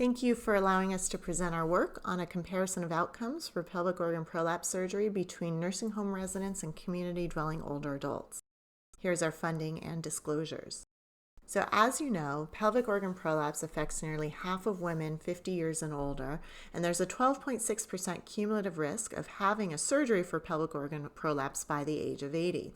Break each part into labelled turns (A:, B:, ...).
A: Thank you for allowing us to present our work on a comparison of outcomes for pelvic organ prolapse surgery between nursing home residents and community dwelling older adults. Here's our funding and disclosures. So as you know, pelvic organ prolapse affects nearly half of women 50 years and older, and there's a 12.6% cumulative risk of having a surgery for pelvic organ prolapse by the age of 80.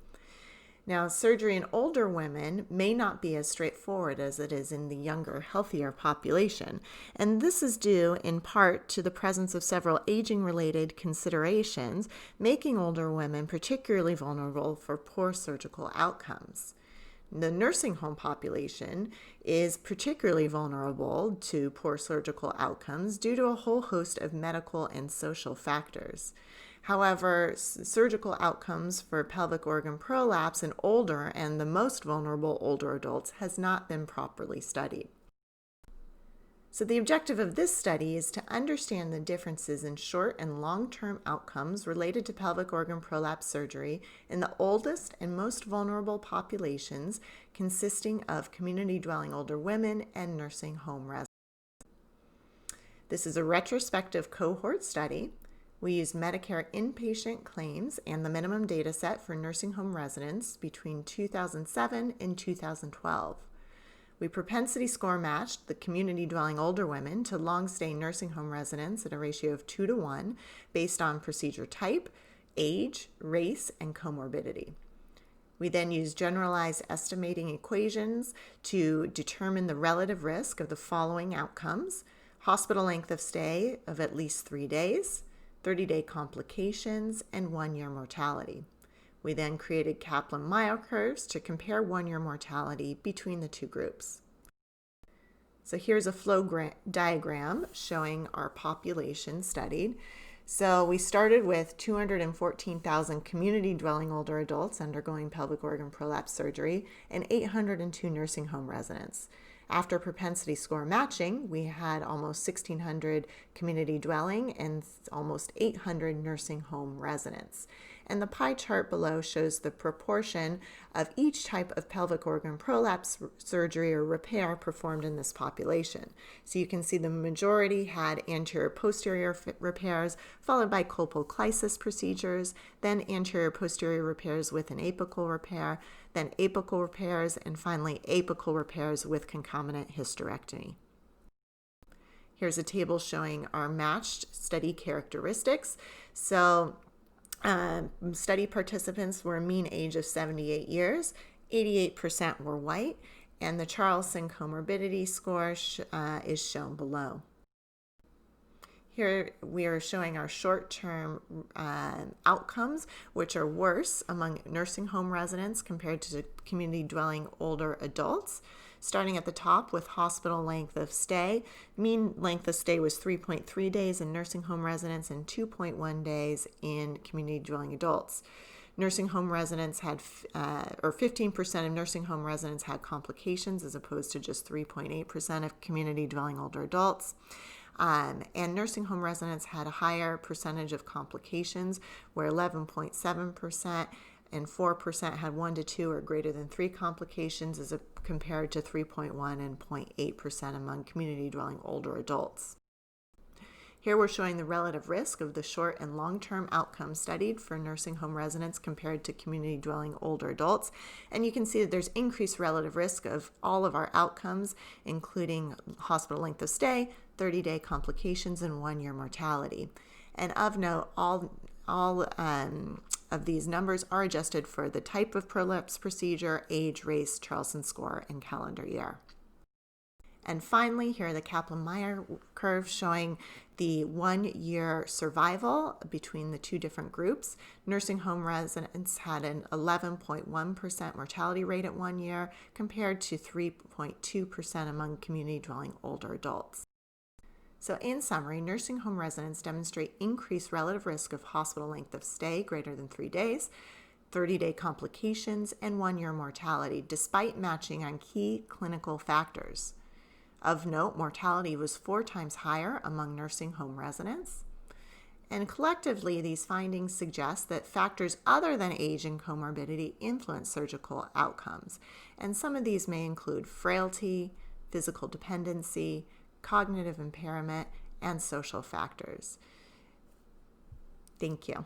A: Now, surgery in older women may not be as straightforward as it is in the younger, healthier population, and this is due in part to the presence of several aging-related considerations, making older women particularly vulnerable for poor surgical outcomes. The nursing home population is particularly vulnerable to poor surgical outcomes due to a whole host of medical and social factors. However, surgical outcomes for pelvic organ prolapse in older and the most vulnerable older adults has not been properly studied. So the objective of this study is to understand the differences in short and long-term outcomes related to pelvic organ prolapse surgery in the oldest and most vulnerable populations consisting of community-dwelling older women and nursing home residents. This is a retrospective cohort study. We use Medicare inpatient claims and the minimum data set for nursing home residents between 2007 and 2012. We propensity score matched the community-dwelling older women to long-stay nursing home residents at a ratio of 2:1 based on procedure type, age, race, and comorbidity. We then use generalized estimating equations to determine the relative risk of the following outcomes: hospital length of stay of at least 3 days, 30-day complications, and 1-year mortality. We then created Kaplan-Meier curves to compare 1-year mortality between the two groups. So here's a flow diagram showing our population studied. So we started with 214,000 community-dwelling older adults undergoing pelvic organ prolapse surgery and 802 nursing home residents. After propensity score matching, we had almost 1,600 community dwelling and almost 800 nursing home residents. And the pie chart below shows the proportion of each type of pelvic organ prolapse surgery or repair performed in this population. So you can see the majority had anterior-posterior repairs, followed by colpoclysis procedures, then anterior-posterior repairs with an apical repair, then apical repairs, and finally apical repairs with concomitant hysterectomy. Here's a table showing our matched study characteristics. So study participants were a mean age of 78 years, 88% were white, and the Charlson comorbidity score is shown below. Here we are showing our short-term outcomes, which are worse among nursing home residents compared to community-dwelling older adults. Starting at the top with hospital length of stay, mean length of stay was 3.3 days in nursing home residents and 2.1 days in community-dwelling adults. Nursing home residents had, 15% of nursing home residents had complications as opposed to just 3.8% of community-dwelling older adults. And nursing home residents had a higher percentage of complications, where 11.7% and 4% had 1 to 2 or greater than 3 complications as compared to 3.1 and 0.8% among community-dwelling older adults. Here we're showing the relative risk of the short and long-term outcomes studied for nursing home residents compared to community-dwelling older adults. And you can see that there's increased relative risk of all of our outcomes, including hospital length of stay, 30-day complications, and 1-year mortality. And of note, all of these numbers are adjusted for the type of prolapse procedure, age, race, Charlson score, and calendar year. And finally, here are the Kaplan-Meier curves showing the 1-year survival between the two different groups. Nursing home residents had an 11.1% mortality rate at 1 year compared to 3.2% among community-dwelling older adults. So in summary, nursing home residents demonstrate increased relative risk of hospital length of stay greater than 3 days, 30-day complications, and 1-year mortality, despite matching on key clinical factors. Of note, mortality was 4 times higher among nursing home residents. And collectively, these findings suggest that factors other than age and comorbidity influence surgical outcomes. And some of these may include frailty, physical dependency, cognitive impairment, and social factors. Thank you.